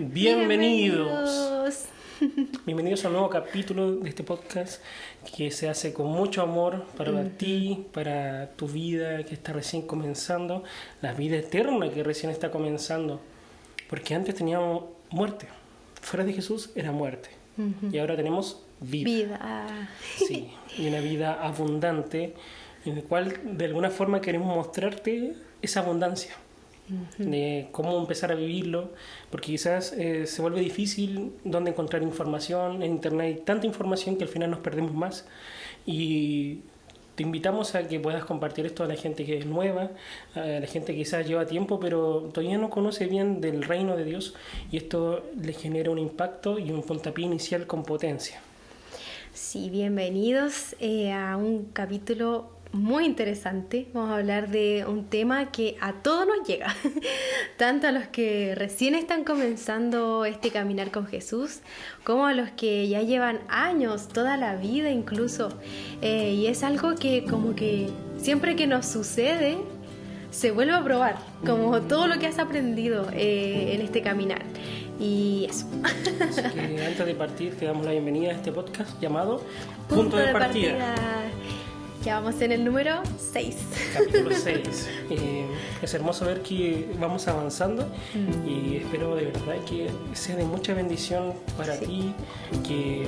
Bienvenidos. Bienvenidos a un nuevo capítulo de este podcast que se hace con mucho amor para ti, para tu vida que está recién comenzando, la vida eterna que recién está comenzando. Porque antes teníamos muerte. Fuera de Jesús era muerte. Y ahora tenemos vida. Sí, y una vida abundante en la cual de alguna forma queremos mostrarte esa abundancia. De cómo empezar a vivirlo, porque quizás se vuelve difícil dónde encontrar información. En internet hay tanta información que al final nos perdemos más, y te invitamos a que puedas compartir esto a la gente que es nueva, a la gente que quizás lleva tiempo pero todavía no conoce bien del reino de Dios, y esto le genera un impacto y un puntapié inicial con potencia. Sí, bienvenidos a un capítulo muy interesante. Vamos a hablar de un tema que a todos nos llega, tanto a los que recién están comenzando este caminar con Jesús, como a los que ya llevan años, toda la vida incluso. Y es algo que como que siempre que nos sucede, se vuelve a probar, como todo lo que has aprendido en este caminar. Y eso. Así que antes de partir, te damos la bienvenida a este podcast llamado Punto de Partida. Ya vamos en el número 6. Capítulo 6. Es hermoso ver que vamos avanzando y espero de verdad que sea de mucha bendición para ti, que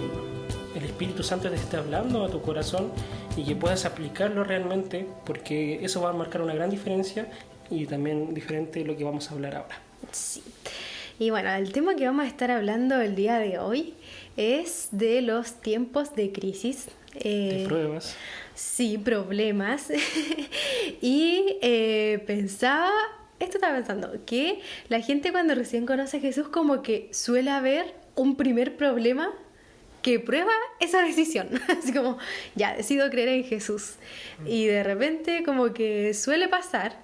el Espíritu Santo te esté hablando a tu corazón y que puedas aplicarlo realmente, porque eso va a marcar una gran diferencia y también diferente de lo que vamos a hablar ahora. Sí. Y bueno, el tema que vamos a estar hablando el día de hoy es de los tiempos de crisis. De pruebas. Sí, problemas. Y estaba pensando que la gente cuando recién conoce a Jesús como que suele haber un primer problema que prueba esa decisión. Así como, ya, decido creer en Jesús. Y de repente como que suele pasar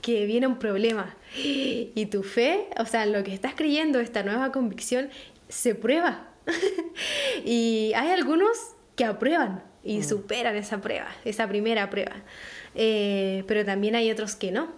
que viene un problema. Y tu fe, o sea, lo que estás creyendo, esta nueva convicción, se prueba. Y hay algunos que aprueban y superan esa prueba, esa primera prueba. Pero también hay otros que no.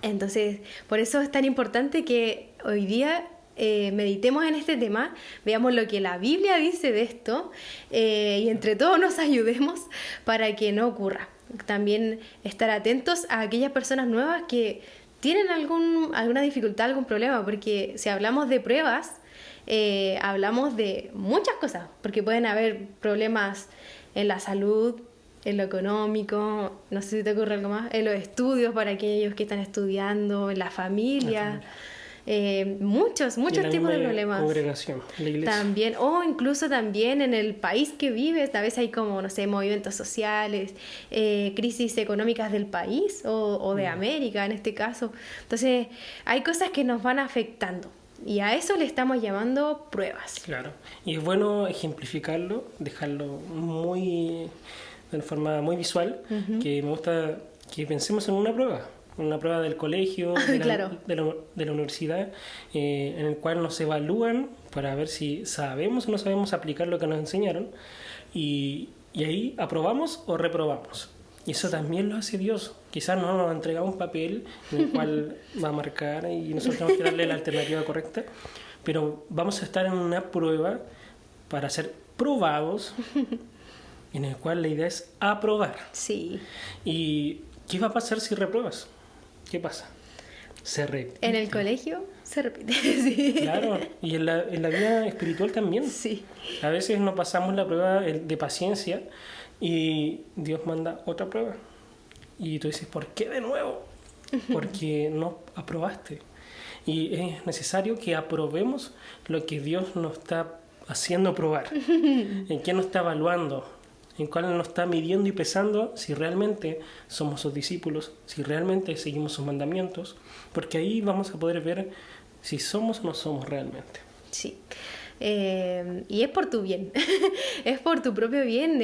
Entonces, por eso es tan importante que hoy día meditemos en este tema, veamos lo que la Biblia dice de esto, y entre todos nos ayudemos para que no ocurra. También estar atentos a aquellas personas nuevas que tienen alguna dificultad, algún problema, porque si hablamos de pruebas, hablamos de muchas cosas, porque pueden haber problemas en la salud, en lo económico, no sé si te ocurre algo más, en los estudios para aquellos que están estudiando, en la familia. Muchos tipos de problemas. Congregación, la iglesia. También, o incluso también en el país que vives, a veces hay como, no sé, movimientos sociales, crisis económicas del país o de América en este caso. Entonces, hay cosas que nos van afectando. Y a eso le estamos llamando pruebas. Claro. Y es bueno ejemplificarlo, dejarlo de una forma muy visual, que me gusta que pensemos en una prueba del colegio, Claro. de la universidad, en el cual nos evalúan para ver si sabemos o no sabemos aplicar lo que nos enseñaron, y ahí aprobamos o reprobamos. Y eso también lo hace Dios. Quizás no nos entrega un papel en el cual va a marcar y nosotros tenemos que darle la alternativa correcta, pero vamos a estar en una prueba para ser probados, en el cual la idea es aprobar. Sí. ¿Y qué va a pasar si repruebas? ¿Qué pasa? Se repite. En el colegio se repite. Sí. Claro, y en la vida espiritual también. Sí. A veces no pasamos la prueba de paciencia y Dios manda otra prueba. Y tú dices, ¿por qué de nuevo? Porque no aprobaste. Y es necesario que aprobemos lo que Dios nos está haciendo probar. ¿En qué nos está evaluando? ¿En cuál nos está midiendo y pesando si realmente somos sus discípulos? Si realmente seguimos sus mandamientos. Porque ahí vamos a poder ver si somos o no somos realmente. Sí. Y es por tu bien, es por tu propio bien.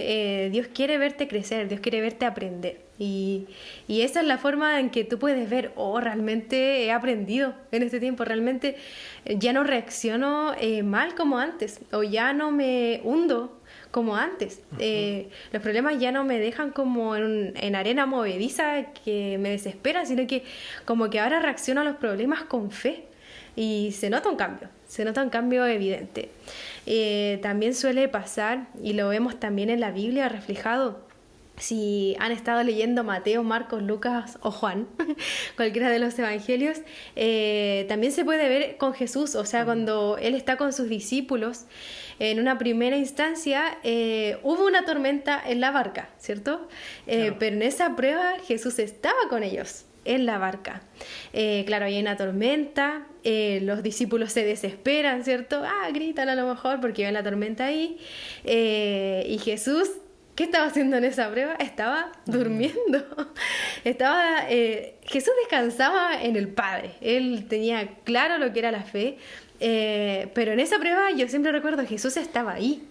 Dios quiere verte crecer, Dios quiere verte aprender, y esa es la forma en que tú puedes ver, realmente he aprendido en este tiempo, realmente ya no reacciono mal como antes, o ya no me hundo como antes. Los problemas ya no me dejan como en arena movediza que me desespera, sino que como que ahora reacciono a los problemas con fe. y se nota un cambio evidente. También suele pasar, y lo vemos también en la Biblia reflejado, si han estado leyendo Mateo, Marcos, Lucas o Juan, cualquiera de los evangelios, también se puede ver con Jesús, o sea, cuando Él está con sus discípulos, en una primera instancia hubo una tormenta en la barca, ¿cierto? Claro. Pero en esa prueba Jesús estaba con ellos en la barca. Claro, hay una tormenta, los discípulos se desesperan, ¿cierto? Gritan a lo mejor porque ven la tormenta ahí, y Jesús... ¿Qué estaba haciendo en esa prueba? Estaba durmiendo. Jesús descansaba en el Padre. Él tenía claro lo que era la fe. Pero en esa prueba yo siempre recuerdo que Jesús estaba ahí.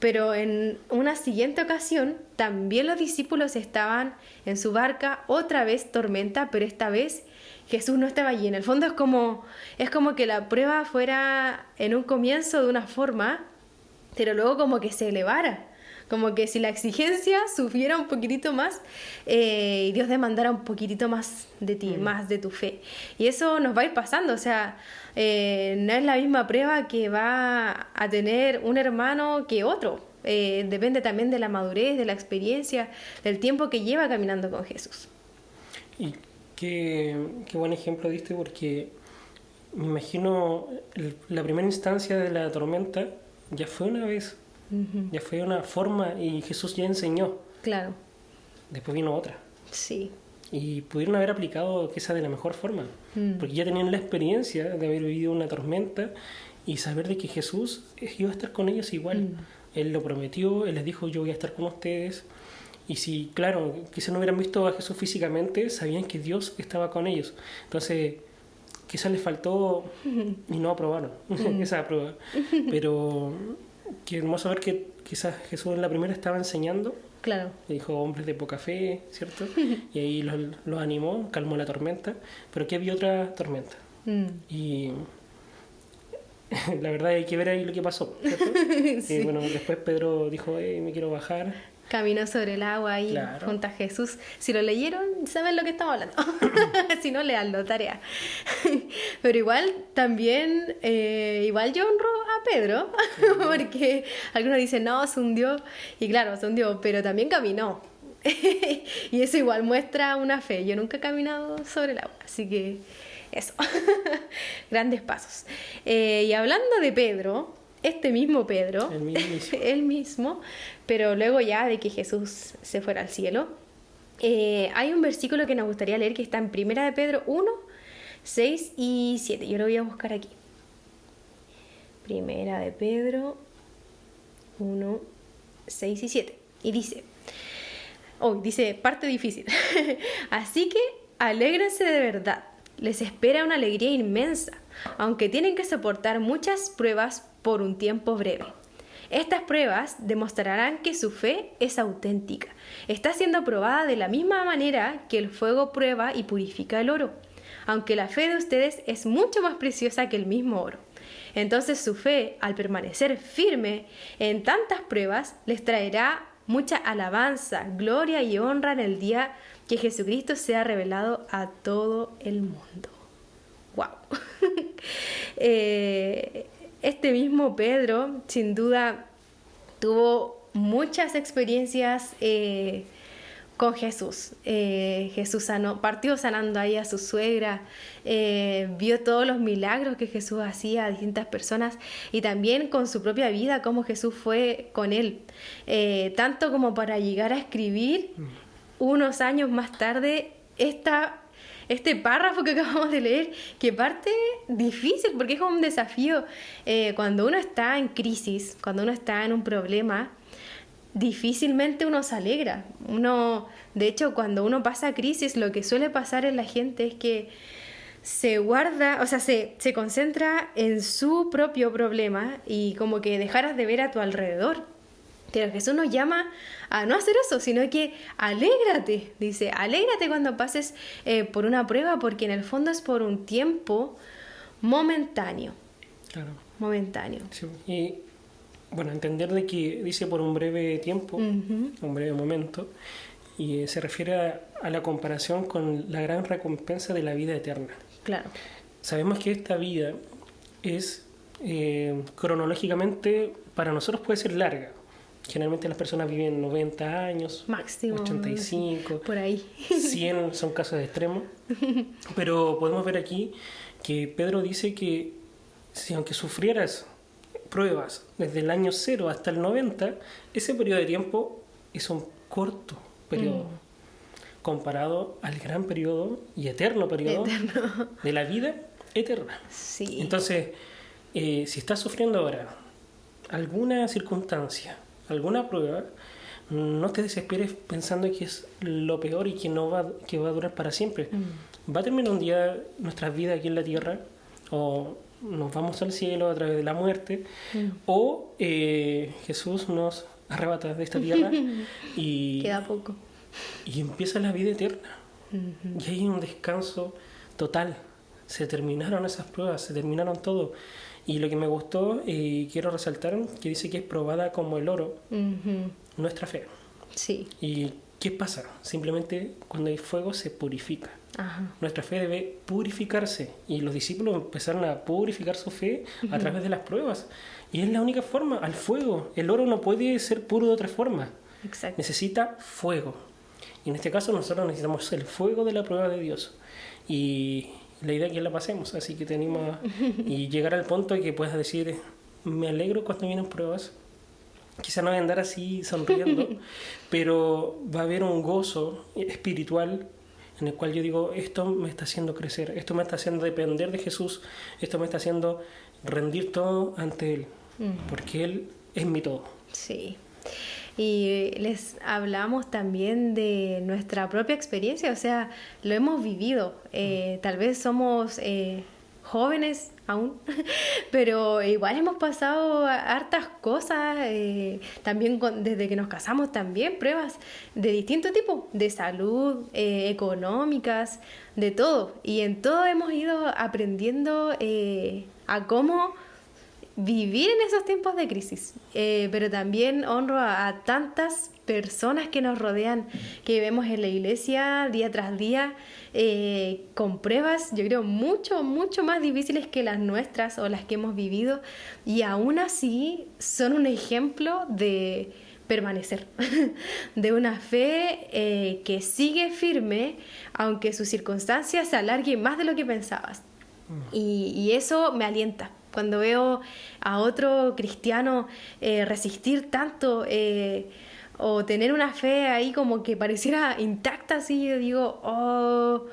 Pero en una siguiente ocasión también los discípulos estaban en su barca, otra vez tormenta, pero esta vez Jesús no estaba allí. En el fondo es como que la prueba fuera en un comienzo de una forma, pero luego como que se elevara. Como que si la exigencia subiera un poquitito más, y Dios demandara un poquitito más de ti, más de tu fe. Y eso nos va a ir pasando, o sea, no es la misma prueba que va a tener un hermano que otro. Depende también de la madurez, de la experiencia, del tiempo que lleva caminando con Jesús. Y qué buen ejemplo diste, porque me imagino la primera instancia de la tormenta ya fue una vez. Ya fue una forma y Jesús ya enseñó. Claro. Después vino otra. Sí. Y pudieron haber aplicado quizás de la mejor forma. Porque ya tenían la experiencia de haber vivido una tormenta y saber de que Jesús iba a estar con ellos igual. Él lo prometió, Él les dijo, yo voy a estar con ustedes. Y si, claro, quizás no hubieran visto a Jesús físicamente, sabían que Dios estaba con ellos. Entonces, quizás les faltó y no aprobaron esa prueba. Pero... qué hermoso ver que quizás Jesús en la primera estaba enseñando. Claro. Le dijo hombres de poca fe, ¿cierto? Y ahí los animó, calmó la tormenta. Pero que había otra tormenta. Y la verdad hay que ver ahí lo que pasó, ¿cierto? Sí. Y bueno, después Pedro dijo, me quiero bajar. Caminó sobre el agua ahí, claro, junto a Jesús. Si lo leyeron, saben lo que estamos hablando. Si no, leanlo, tarea. Pero igual, también, igual yo honro a Pedro, porque algunos dicen, no, se hundió. Y claro, se hundió, pero también caminó. Y eso igual muestra una fe. Yo nunca he caminado sobre el agua, así que eso. Grandes pasos. Y hablando de Pedro... este mismo Pedro, el mismo, pero luego ya de que Jesús se fuera al cielo, hay un versículo que nos gustaría leer que está en 1 de Pedro 1, 6 y 7. Yo lo voy a buscar aquí. 1 de Pedro 1, 6 y 7. Y dice, parte difícil. Así que alégrense de verdad. Les espera una alegría inmensa, aunque tienen que soportar muchas pruebas por un tiempo breve. Estas pruebas demostrarán que su fe es auténtica. Está siendo probada de la misma manera que el fuego prueba y purifica el oro, aunque la fe de ustedes es mucho más preciosa que el mismo oro. Entonces su fe, al permanecer firme en tantas pruebas, les traerá mucha alabanza, gloria y honra en el día que Jesucristo sea revelado a todo el mundo. ¡Wow! Este mismo Pedro, sin duda, tuvo muchas experiencias con Jesús. Jesús partió sanando ahí a su suegra, vio todos los milagros que Jesús hacía a distintas personas y también con su propia vida, cómo Jesús fue con él. Tanto como para llegar a escribir unos años más tarde este párrafo que acabamos de leer, que parte difícil porque es un desafío. Cuando uno está en crisis, cuando uno está en un problema, difícilmente uno se alegra. De hecho, cuando uno pasa crisis, lo que suele pasar en la gente es que se guarda, o sea, se concentra en su propio problema y como que dejaras de ver a tu alrededor. Pero Jesús nos llama a no hacer eso, sino que alégrate, dice, alégrate cuando pases por una prueba, porque en el fondo es por un tiempo momentáneo. Claro. Momentáneo. Sí. Y bueno, entender de que dice por un breve tiempo, un breve momento, y se refiere a la comparación con la gran recompensa de la vida eterna. Claro. sabemos que esta vida es cronológicamente para nosotros puede ser larga. Generalmente las personas viven 90 años, Máximo, 85, por ahí. 100 son casos extremos. Pero podemos ver aquí que Pedro dice que si aunque sufrieras pruebas desde el año 0 hasta el 90, ese periodo de tiempo es un corto periodo comparado al gran periodo y eterno periodo de la vida eterna. Sí. Entonces, si estás sufriendo ahora alguna circunstancia, alguna prueba, no te desesperes pensando que es lo peor y que que va a durar para siempre. Va a terminar un día nuestras vidas aquí en la tierra, o nos vamos al cielo a través de la muerte, o Jesús nos arrebata de esta tierra y queda poco. Y empieza la vida eterna. Y hay un descanso total. Se terminaron esas pruebas, se terminaron todo. Y lo que me gustó, y quiero resaltar, que dice que es probada como el oro, nuestra fe. Sí. ¿Y qué pasa? Simplemente cuando hay fuego se purifica. Ajá. Nuestra fe debe purificarse. Y los discípulos empezaron a purificar su fe a través de las pruebas. Y es la única forma, al fuego. El oro no puede ser puro de otra forma. Exacto. Necesita fuego. Y en este caso nosotros necesitamos el fuego de la prueba de Dios. Y la idea es que la pasemos. Así que tenemos y llegar al punto de que puedas decir, me alegro cuando vienen pruebas. Quizá no voy a andar así sonriendo, pero va a haber un gozo espiritual en el cual yo digo, esto me está haciendo crecer, esto me está haciendo depender de Jesús, esto me está haciendo rendir todo ante Él, porque Él es mi todo. Sí. Y les hablamos también de nuestra propia experiencia, o sea, lo hemos vivido. Tal vez somos jóvenes aún, pero igual hemos pasado hartas cosas, también desde que nos casamos también, pruebas de distinto tipo, de salud, económicas, de todo. Y en todo hemos ido aprendiendo a cómo vivir en esos tiempos de crisis, pero también honro a tantas personas que nos rodean, que vemos en la iglesia día tras día, con pruebas, yo creo, mucho más difíciles que las nuestras o las que hemos vivido, y aún así son un ejemplo de permanecer, de una fe que sigue firme, aunque sus circunstancias se alarguen más de lo que pensabas. Y eso me alienta. Cuando veo a otro cristiano resistir tanto o tener una fe ahí como que pareciera intacta, así yo digo, oh,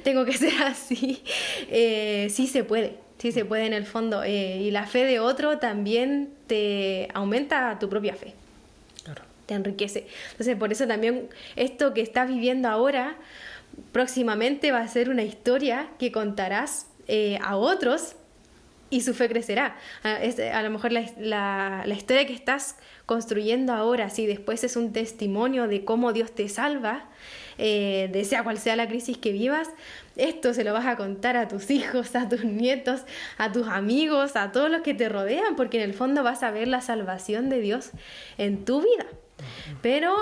tengo que ser así. Sí se puede en el fondo. Y la fe de otro también te aumenta tu propia fe. Claro. Te enriquece. Entonces, por eso también esto que estás viviendo ahora, próximamente va a ser una historia que contarás a otros, y su fe crecerá. A lo mejor la historia que estás construyendo ahora, si después es un testimonio de cómo Dios te salva, de sea cual sea la crisis que vivas, esto se lo vas a contar a tus hijos, a tus nietos, a tus amigos, a todos los que te rodean, porque en el fondo vas a ver la salvación de Dios en tu vida. Pero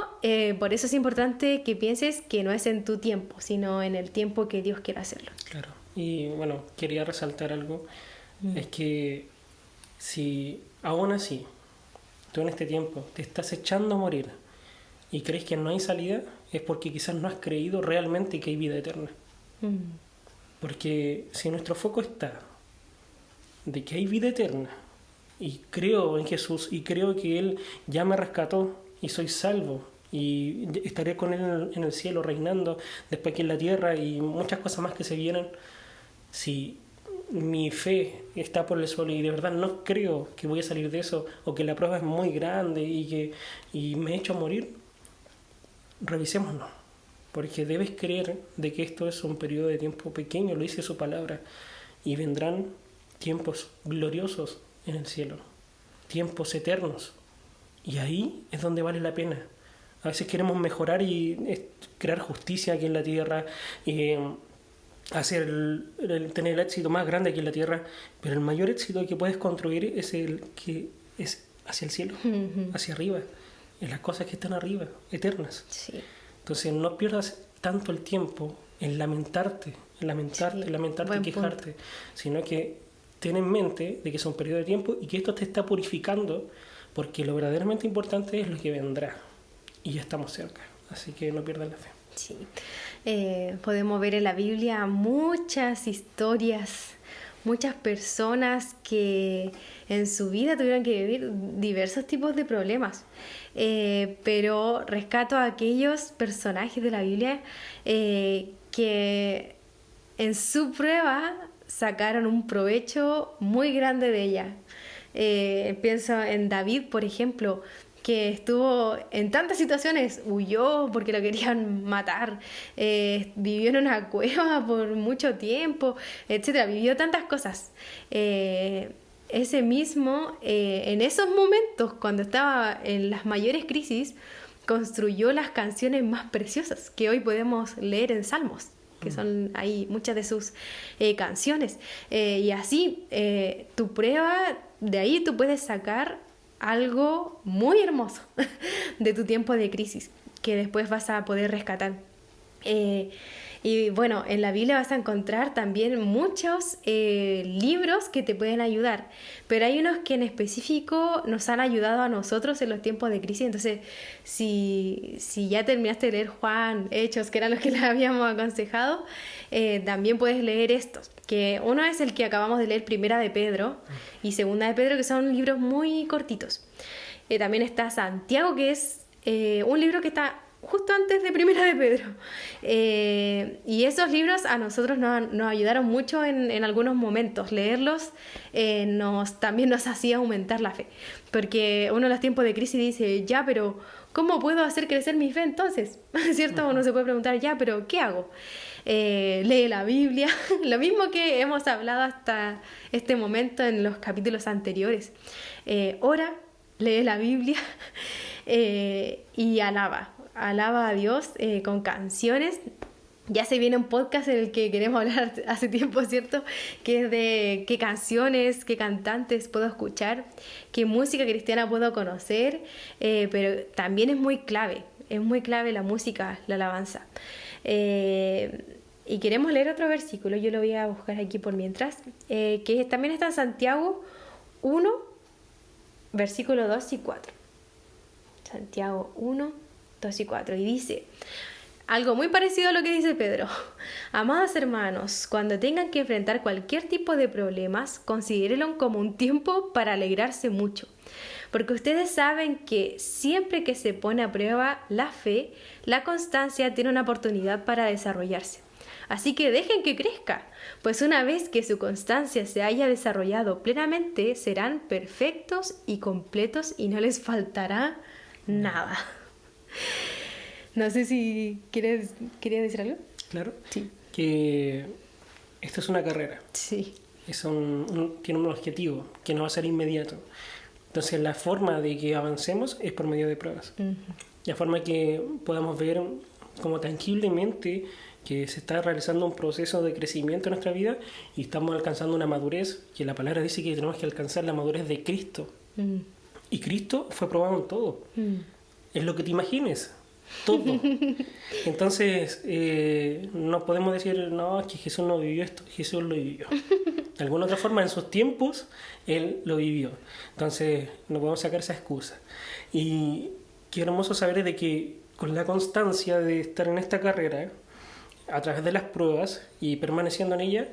por eso es importante que pienses que no es en tu tiempo, sino en el tiempo que Dios quiera hacerlo. Claro. Y bueno, quería resaltar algo. Es que si aún así tú en este tiempo te estás echando a morir y crees que no hay salida, es porque quizás no has creído realmente que hay vida eterna. Porque si nuestro foco está de que hay vida eterna y creo en Jesús y creo que Él ya me rescató y soy salvo y estaré con Él en el cielo reinando después aquí en la tierra y muchas cosas más que se vienen, si mi fe está por el suelo y de verdad no creo que voy a salir de eso, o que la prueba es muy grande y me he hecho morir, revisémonos, porque debes creer de que esto es un periodo de tiempo pequeño, lo dice su palabra, y vendrán tiempos gloriosos en el cielo, tiempos eternos, y ahí es donde vale la pena. A veces queremos mejorar y crear justicia aquí en la tierra, tener el éxito más grande aquí en la tierra, pero el mayor éxito que puedes construir es el que es hacia el cielo, hacia arriba, en las cosas que están arriba, eternas. Sí. Entonces no pierdas tanto el tiempo en lamentarte, Sí, buen quejarte, sino que ten en mente de que es un periodo de tiempo y que esto te está purificando, porque lo verdaderamente importante es lo que vendrá y ya estamos cerca, así que no pierdas la fe. Sí. Podemos ver en la Biblia muchas historias, muchas personas que en su vida tuvieron que vivir diversos tipos de problemas. Pero rescato a aquellos personajes de la Biblia que en su prueba sacaron un provecho muy grande de ella. Pienso en David, por ejemplo, que estuvo en tantas situaciones, huyó porque lo querían matar, vivió en una cueva por mucho tiempo, etcétera, vivió tantas cosas. Ese mismo, en esos momentos, cuando estaba en las mayores crisis, construyó las canciones más preciosas que hoy podemos leer en Salmos, que son ahí muchas de sus canciones. Y así, tu prueba, de ahí tú puedes sacar algo muy hermoso de tu tiempo de crisis, que después vas a poder rescatar. Y bueno, en la Biblia vas a encontrar también muchos libros que te pueden ayudar, pero hay unos que en específico nos han ayudado a nosotros en los tiempos de crisis. Entonces, si ya terminaste de leer Juan, Hechos, que eran los que les habíamos aconsejado, también puedes leer estos, que uno es el que acabamos de leer, Primera de Pedro y Segunda de Pedro, que son libros muy cortitos. También está Santiago, que es un libro que está justo antes de Primera de Pedro. Y esos libros a nosotros nos ayudaron mucho en algunos momentos. Leerlos también nos hacía aumentar la fe. Porque uno en los tiempos de crisis dice, ya, pero ¿cómo puedo hacer crecer mi fe entonces? ¿Cierto? Uno se puede preguntar, ya, pero ¿qué hago? Lee la Biblia, lo mismo que hemos hablado hasta este momento en los capítulos anteriores. Ora, lee la Biblia y alaba a Dios con canciones. Ya se viene un podcast en el que queremos hablar hace tiempo, ¿cierto? Que es de qué canciones, qué cantantes puedo escuchar, qué música cristiana puedo conocer, pero también es muy clave la música, la alabanza. Y queremos leer otro versículo, yo lo voy a buscar aquí por mientras, que también está en Santiago 1, versículo 2 y 4. Santiago 1, 2 y 4. Y dice algo muy parecido a lo que dice Pedro. Amados hermanos, cuando tengan que enfrentar cualquier tipo de problemas, considérenlo como un tiempo para alegrarse mucho. Porque ustedes saben que siempre que se pone a prueba la fe, la constancia tiene una oportunidad para desarrollarse. Así que dejen que crezca, pues una vez que su constancia se haya desarrollado plenamente, serán perfectos y completos y no les faltará nada. No sé si querías decir algo. Claro, Sí. que esto es una carrera, Sí. tiene un objetivo que no va a ser inmediato. Entonces la forma de que avancemos es por medio de pruebas. La forma que podamos ver como tangiblemente que se está realizando un proceso de crecimiento en nuestra vida y estamos alcanzando una madurez, que la palabra dice que tenemos que alcanzar la madurez de Cristo. Y Cristo fue probado en todo. Es lo que te imagines. Todo. Entonces, no podemos decir, no, es que Jesús no vivió esto. Jesús lo vivió. De alguna otra forma, en sus tiempos, Él lo vivió. Entonces, no podemos sacar esa excusa. Y qué hermoso saber de que con la constancia de estar en esta carrera, a través de las pruebas y permaneciendo en ella,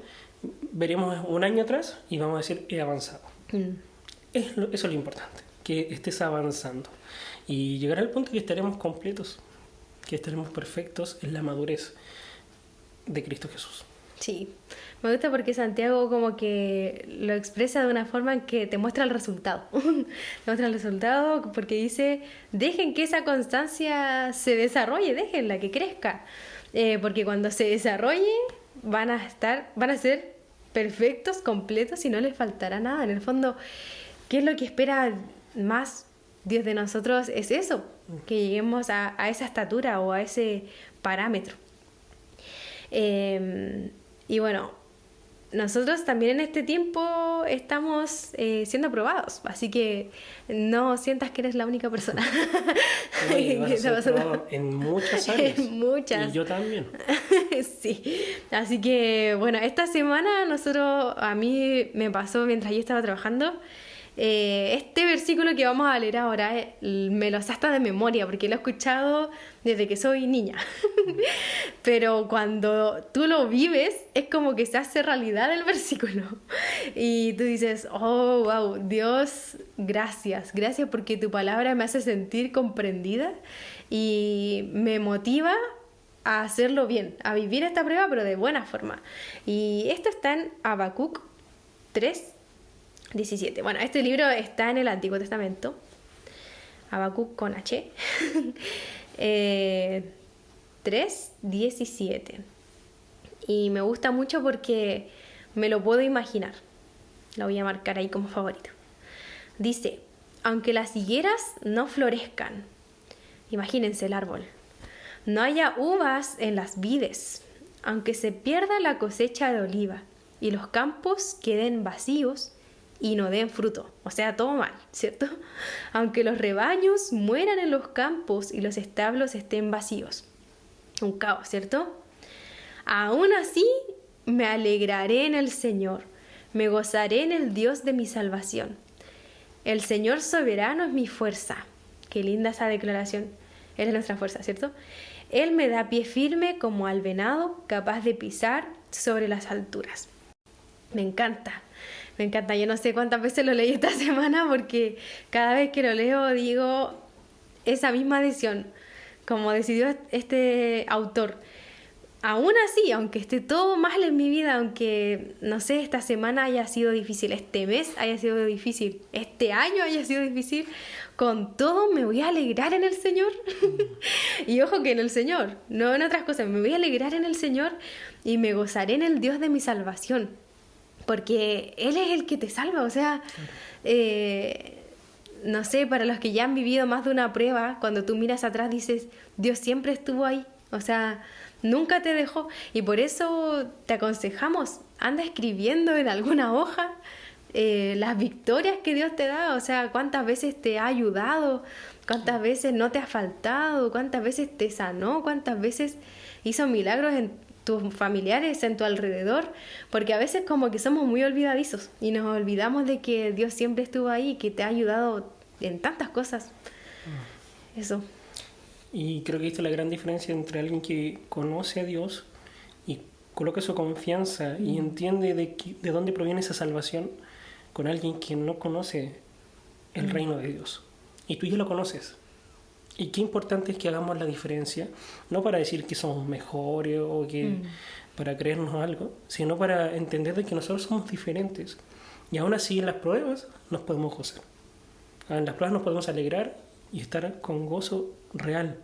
veremos un año atrás y vamos a decir, he avanzado. Eso es lo importante, que estés avanzando. Y llegar al punto que estaremos completos, que estaremos perfectos en la madurez de Cristo Jesús. Sí, me gusta porque Santiago como que lo expresa de una forma en que te muestra el resultado. Te muestra el resultado porque dice, dejen que esa constancia se desarrolle, déjenla que crezca. Porque cuando se desarrolle van a ser perfectos, completos y no les faltará nada. En el fondo, ¿qué es lo que espera más Dios de nosotros? Es eso, que lleguemos a esa estatura o a ese parámetro. Y bueno, nosotros también en este tiempo estamos siendo probados, así que no sientas que eres la única persona. Oye, vas a que está ser pasando. probado en muchas áreas. En muchas. Y yo también. Sí, así que bueno, esta semana a mí me pasó mientras yo estaba trabajando, este versículo que vamos a leer ahora me lo sé hasta de memoria porque lo he escuchado desde que soy niña. Pero cuando tú lo vives es como que se hace realidad el versículo y tú dices, oh, wow, Dios, gracias porque tu palabra me hace sentir comprendida y me motiva a hacerlo bien, a vivir esta prueba, pero de buena forma. Y esto está en Habacuc 3:17. Bueno, este libro está en el Antiguo Testamento. Habacuc con H. 3:17. Y me gusta mucho porque me lo puedo imaginar. Lo voy a marcar ahí como favorito. Dice, aunque las higueras no florezcan, imagínense el árbol, no haya uvas en las vides, aunque se pierda la cosecha de oliva y los campos queden vacíos y no den fruto. O sea, todo mal, ¿cierto? Aunque los rebaños mueran en los campos y los establos estén vacíos. Un caos, ¿cierto? Aún así me alegraré en el Señor, me gozaré en el Dios de mi salvación. El Señor soberano es mi fuerza. Qué linda esa declaración. Él es nuestra fuerza, ¿cierto? Él me da pie firme como al venado, capaz de pisar sobre las alturas. Me encanta, me encanta. Yo no sé cuántas veces lo leí esta semana porque cada vez que lo leo digo esa misma decisión, como decidió este autor. Aún así, aunque esté todo mal en mi vida, aunque, no sé, esta semana haya sido difícil, este mes haya sido difícil, este año haya sido difícil, con todo me voy a alegrar en el Señor. Y ojo que en el Señor, no en otras cosas, me voy a alegrar en el Señor y me gozaré en el Dios de mi salvación. Porque Él es el que te salva, o sea, no sé, para los que ya han vivido más de una prueba, cuando tú miras atrás dices, Dios siempre estuvo ahí, o sea, nunca te dejó. Y por eso te aconsejamos, anda escribiendo en alguna hoja las victorias que Dios te da, o sea, cuántas veces te ha ayudado, cuántas veces no te ha faltado, cuántas veces te sanó, cuántas veces hizo milagros en tus familiares, en tu alrededor, porque a veces como que somos muy olvidadizos y nos olvidamos de que Dios siempre estuvo ahí y que te ha ayudado en tantas cosas. Eso. Y creo que esta es la gran diferencia entre alguien que conoce a Dios y coloca su confianza y entiende de dónde proviene esa salvación, con alguien que no conoce el reino de Dios. Y tú ya lo conoces. Y qué importante es que hagamos la diferencia, no para decir que somos mejores o que para creernos algo, sino para entender de que nosotros somos diferentes. Y aún así en las pruebas nos podemos gozar. En las pruebas nos podemos alegrar y estar con gozo real.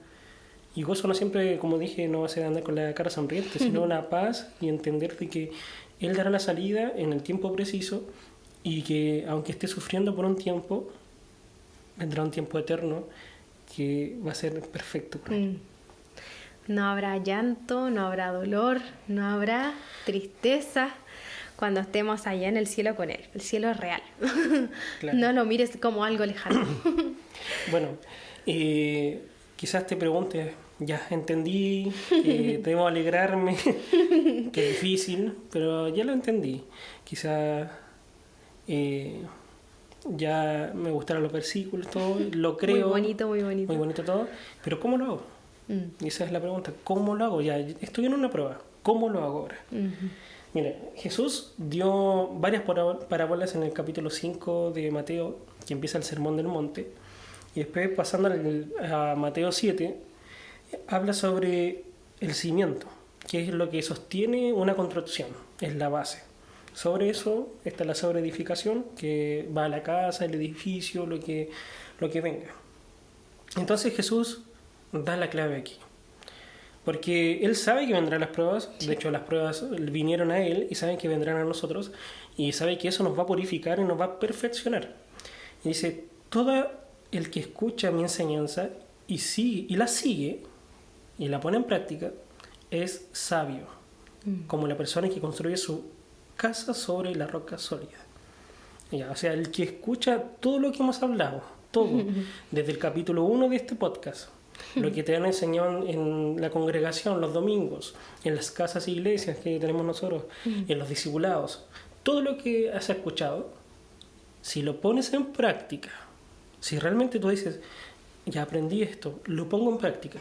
Y gozo no siempre, como dije, no va a ser andar con la cara sonriente, sino una paz y entender de que Él dará la salida en el tiempo preciso y que aunque esté sufriendo por un tiempo, vendrá un tiempo eterno que va a ser perfecto. No habrá llanto, no habrá dolor, no habrá tristeza cuando estemos allá en el cielo con Él. El cielo es real. Claro. No lo mires como algo lejano. Bueno, quizás te preguntes, ya entendí que debo alegrarme, que es difícil, pero ya lo entendí. Quizás ya me gustaron los versículos, todo, lo creo. Muy bonito, muy bonito. Muy bonito todo, pero ¿cómo lo hago? Y esa es la pregunta, ¿cómo lo hago? Ya estoy en una prueba, ¿cómo lo hago ahora? Mira, Jesús dio varias parábolas en el capítulo 5 de Mateo, que empieza el Sermón del Monte, y después pasando a Mateo 7, habla sobre el cimiento, que es lo que sostiene una construcción, es la base. Sobre eso está la sobreedificación, que va a la casa, el edificio, lo que venga. Entonces Jesús da la clave aquí. Porque Él sabe que vendrán las pruebas, de hecho las pruebas vinieron a Él y saben que vendrán a nosotros, y sabe que eso nos va a purificar y nos va a perfeccionar. Y dice, todo el que escucha mi enseñanza y la sigue y la pone en práctica, es sabio, como la persona que construye su casa sobre la roca sólida. Ya, o sea, el que escucha todo lo que hemos hablado, todo, desde el capítulo 1 de este podcast, lo que te han enseñado en la congregación los domingos, en las casas e iglesias que tenemos nosotros, en los discipulados, todo lo que has escuchado, si lo pones en práctica, si realmente tú dices, ya aprendí esto, lo pongo en práctica,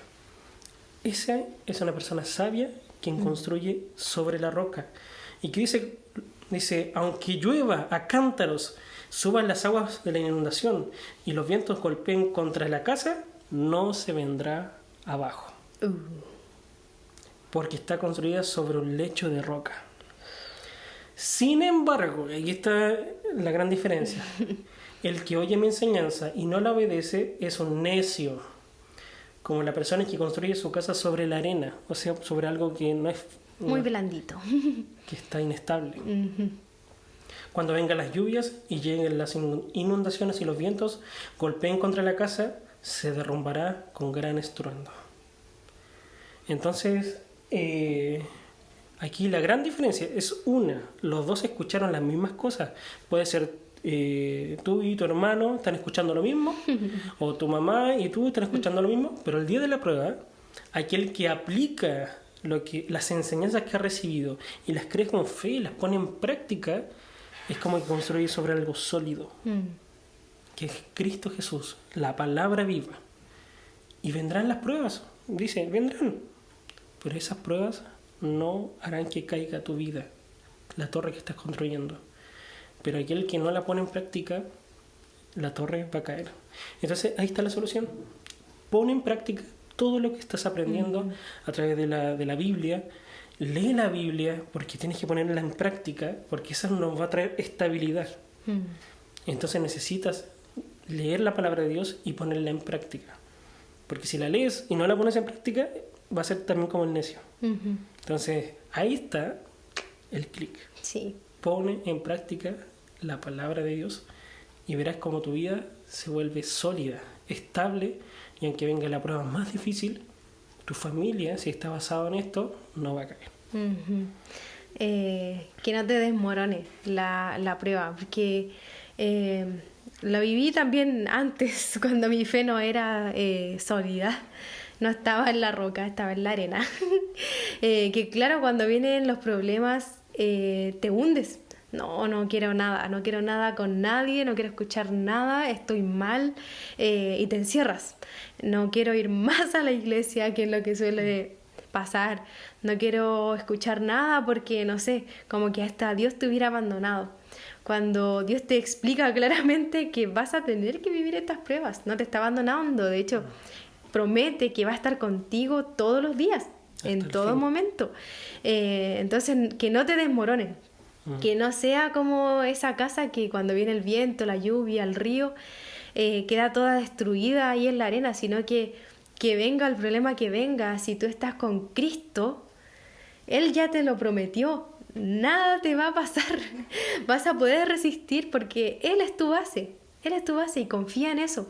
esa es una persona sabia quien construye sobre la roca. Y que dice, aunque llueva a cántaros, suban las aguas de la inundación y los vientos golpeen contra la casa, no se vendrá abajo. Porque está construida sobre un lecho de roca. Sin embargo, y aquí está la gran diferencia, el que oye mi enseñanza y no la obedece es un necio, como la persona que construye su casa sobre la arena, o sea, sobre algo que no es... Muy blandito. Que está inestable. Cuando vengan las lluvias y lleguen las inundaciones y los vientos golpeen contra la casa, se derrumbará con gran estruendo. Entonces, aquí la gran diferencia es los dos escucharon las mismas cosas. Puede ser tú y tu hermano están escuchando lo mismo, o tu mamá y tú están escuchando lo mismo, pero el día de la prueba, aquel que aplica las enseñanzas que ha recibido y las cree con fe y las pone en práctica, es como que construir sobre algo sólido, que es Cristo Jesús, la palabra viva. Y vendrán las pruebas, dice, vendrán, pero esas pruebas no harán que caiga tu vida, la torre que estás construyendo. Pero aquel que no la pone en práctica, la torre va a caer. Entonces ahí está la solución. Pon en práctica todo lo que estás aprendiendo a través de la Biblia. Lee la Biblia porque tienes que ponerla en práctica, porque eso nos va a traer estabilidad. Entonces necesitas leer la palabra de Dios y ponerla en práctica. Porque si la lees y no la pones en práctica, va a ser también como el necio. Entonces ahí está el clic. Sí. Pone en práctica la palabra de Dios y verás cómo tu vida se vuelve sólida, estable, y aunque venga la prueba más difícil, tu familia, si está basado en esto, no va a caer. Que no te desmorone la prueba, porque la viví también antes, cuando mi fe no era sólida, no estaba en la roca, estaba en la arena. Que claro, cuando vienen los problemas, te hundes. No quiero nada con nadie, no quiero escuchar nada, estoy mal, y te encierras. No quiero ir más a la iglesia, que es lo que suele pasar. No quiero escuchar nada porque, no sé, como que hasta Dios te hubiera abandonado. Cuando Dios te explica claramente que vas a tener que vivir estas pruebas, no te está abandonando, de hecho, promete que va a estar contigo todos los días, en todo momento. Entonces, que no te desmoronen. Que no sea como esa casa que cuando viene el viento, la lluvia, el río, queda toda destruida ahí en la arena, sino que venga el problema que venga, si tú estás con Cristo, Él ya te lo prometió, nada te va a pasar, vas a poder resistir porque Él es tu base y confía en eso.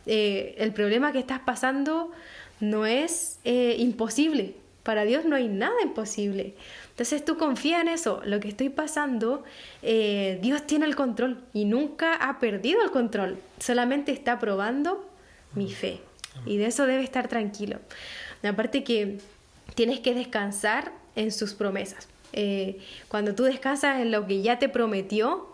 El problema que estás pasando no es imposible, para Dios no hay nada imposible. Entonces tú confía en eso, lo que estoy pasando, Dios tiene el control y nunca ha perdido el control, solamente está probando mi fe y de eso debe estar tranquilo. Aparte que tienes que descansar en sus promesas. Cuando tú descansas en lo que ya te prometió,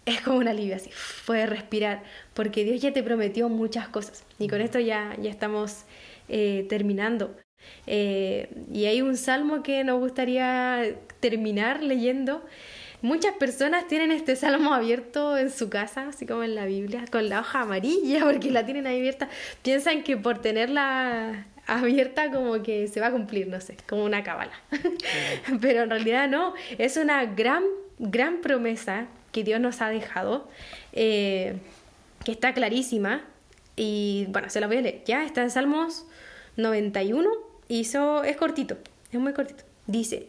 es como un alivio así, puedes respirar, porque Dios ya te prometió muchas cosas. Y con esto ya estamos terminando. Y hay un salmo que nos gustaría terminar leyendo. Muchas personas tienen este salmo abierto en su casa, así como en la Biblia, con la hoja amarilla, porque la tienen ahí abierta. Piensan que por tenerla abierta como que se va a cumplir, no sé, como una cábala. Pero en realidad no, es una gran promesa que Dios nos ha dejado, que está clarísima. Y bueno, se la voy a leer. Ya está en Salmos 91 y es cortito, es muy cortito. Dice: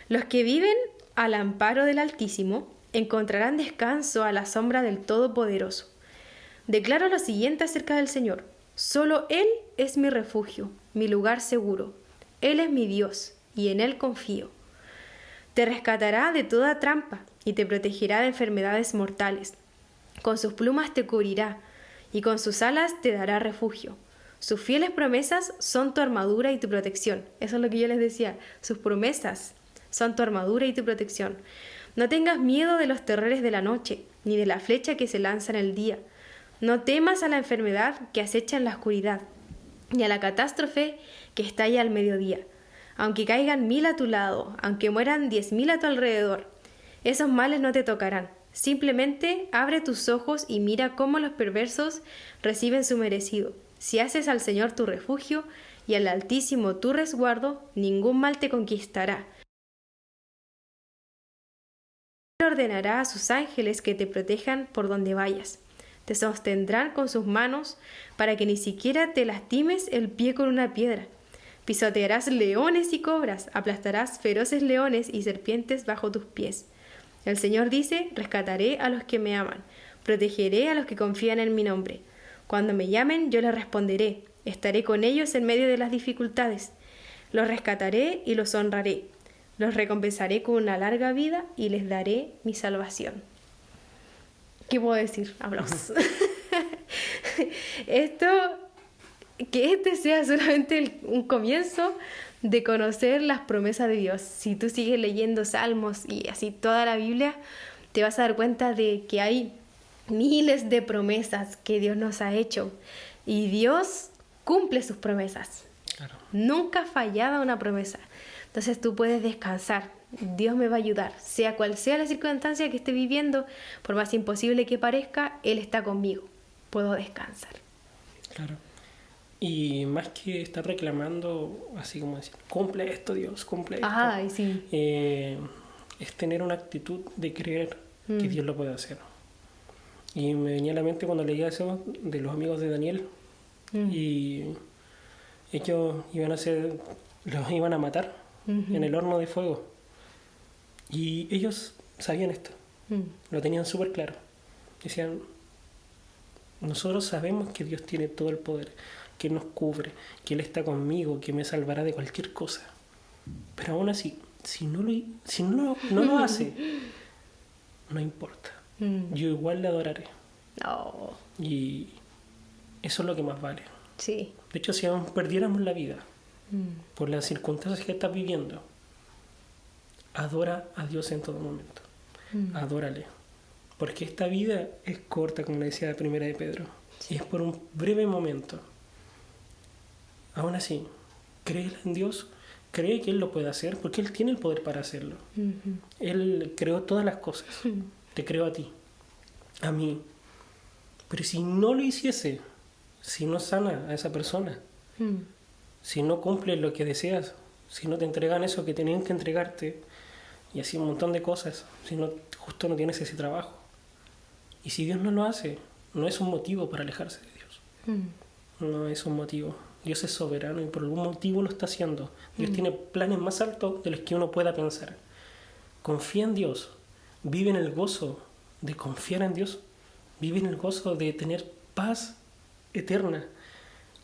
los que viven al amparo del Altísimo encontrarán descanso a la sombra del Todopoderoso. Declaro lo siguiente acerca del Señor: solo Él es mi refugio, mi lugar seguro. Él es mi Dios y en Él confío. Te rescatará de toda trampa y te protegerá de enfermedades mortales. Con sus plumas te cubrirá y con sus alas te dará refugio. Sus fieles promesas son tu armadura y tu protección. Eso es lo que yo les decía. Sus promesas son tu armadura y tu protección. No tengas miedo de los terrores de la noche, ni de la flecha que se lanza en el día. No temas a la enfermedad que acecha en la oscuridad, ni a la catástrofe que estalla al mediodía. Aunque caigan 1000 a tu lado, aunque mueran 10.000 a tu alrededor, esos males no te tocarán. Simplemente abre tus ojos y mira cómo los perversos reciben su merecido. Si haces al Señor tu refugio y al Altísimo tu resguardo, ningún mal te conquistará. Él ordenará a sus ángeles que te protejan por donde vayas. Te sostendrán con sus manos para que ni siquiera te lastimes el pie con una piedra. Pisotearás leones y cobras, aplastarás feroces leones y serpientes bajo tus pies. El Señor dice: rescataré a los que me aman, protegeré a los que confían en mi nombre. Cuando me llamen, yo les responderé, estaré con ellos en medio de las dificultades. Los rescataré y los honraré, los recompensaré con una larga vida y les daré mi salvación. ¿Qué puedo decir? Aplausos. Que este sea solamente un comienzo de conocer las promesas de Dios. Si tú sigues leyendo Salmos y así toda la Biblia, te vas a dar cuenta de que hay miles de promesas que Dios nos ha hecho y Dios cumple sus promesas. Claro. Nunca ha fallado una promesa. Entonces tú puedes descansar. Dios me va a ayudar. Sea cual sea la circunstancia que esté viviendo, por más imposible que parezca, Él está conmigo. Puedo descansar. Claro. Y más que estar reclamando, así como decir, cumple esto Dios, cumple esto. Ay, sí. Es tener una actitud de creer que Dios lo puede hacer. Y me venía a la mente cuando leía eso de los amigos de Daniel. Y ellos los iban a matar en el horno de fuego. Y ellos sabían esto. Lo tenían súper claro. Decían, nosotros sabemos que Dios tiene todo el poder, que nos cubre, que Él está conmigo, que me salvará de cualquier cosa. Pero aún así, si no lo hace, no importa. Yo igual le adoraré. Oh. Y eso es lo que más vale. Sí. De hecho, si aún perdiéramos la vida por las circunstancias que estás viviendo, adora a Dios en todo momento. Adórale. Porque esta vida es corta, como le decía la primera de Pedro. Sí. Y es por un breve momento. Aún así, cree en Dios, cree que Él lo puede hacer, porque Él tiene el poder para hacerlo. Él creó todas las cosas. Te creó a ti, a mí. Pero si no lo hiciese, si no sana a esa persona, si no cumple lo que deseas, si no te entregan eso que tenían que entregarte, y así un montón de cosas, si no, justo no tienes ese trabajo. Y si Dios no lo hace, no es un motivo para alejarse de Dios. No es un motivo. Dios es soberano y por algún motivo lo está haciendo. Dios tiene planes más altos de los que uno pueda pensar. Confía en Dios. Vive en el gozo de confiar en Dios. Vive en el gozo de tener paz eterna.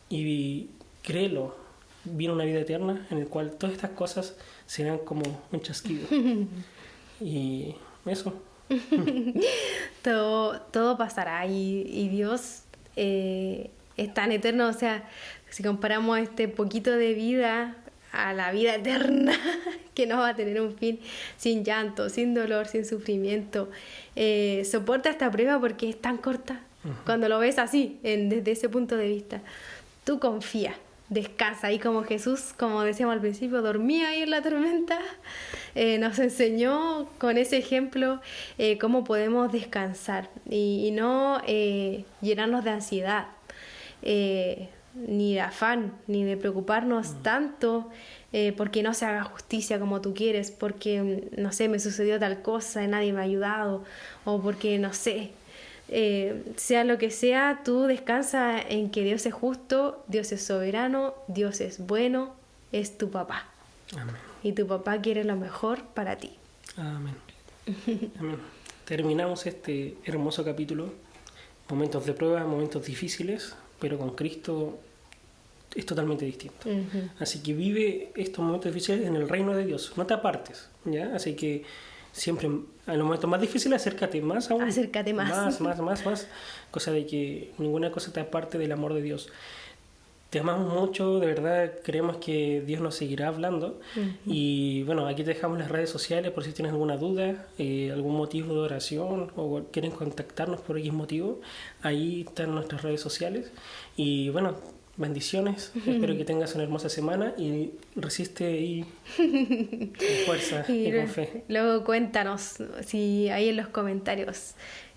Y créelo, viene una vida eterna en la cual todas estas cosas serán como un chasquido. Y eso. Todo pasará y Dios es tan eterno. O sea, si comparamos este poquito de vida a la vida eterna que no va a tener un fin, sin llanto, sin dolor, sin sufrimiento, soporta esta prueba porque es tan corta. Cuando lo ves así, desde ese punto de vista, tú confía, descansa. Y como Jesús, como decíamos al principio, dormía ahí en la tormenta, nos enseñó con ese ejemplo cómo podemos descansar y no llenarnos de ansiedad, ni de afán, ni de preocuparnos tanto porque no se haga justicia como tú quieres, porque, no sé, me sucedió tal cosa y nadie me ha ayudado, o porque, no sé, sea lo que sea, tú descansa en que Dios es justo, Dios es soberano, Dios es bueno, es tu papá. Amén. Y tu papá quiere lo mejor para ti. Amén. Amén. Terminamos este hermoso capítulo. Momentos de prueba, momentos difíciles, pero con Cristo es totalmente distinto. Ujú. Así que vive estos momentos difíciles en el reino de Dios, no te apartes, ¿ya? Así que siempre, en los momentos más difíciles, acércate más aún. Acércate más. Más. Cosa de que ninguna cosa te aparte del amor de Dios. Te amamos mucho, de verdad creemos que Dios nos seguirá hablando. Y bueno, aquí te dejamos las redes sociales por si tienes alguna duda, algún motivo de oración o quieren contactarnos por X motivo. Ahí están nuestras redes sociales. Y bueno, bendiciones. Espero que tengas una hermosa semana y resiste y con fuerza y con fe. Luego cuéntanos si ahí en los comentarios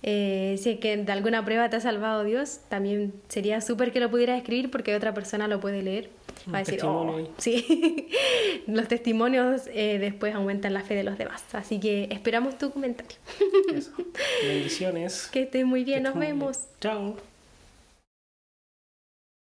si es que de alguna prueba te ha salvado Dios. También sería súper que lo pudieras escribir porque otra persona lo puede leer. Va a decir, testimonio ahí. sí. Los testimonios después aumentan la fe de los demás. Así que esperamos tu comentario. Eso. Bendiciones. Que estés muy bien, Que nos estés muy bien. vemos. Chao.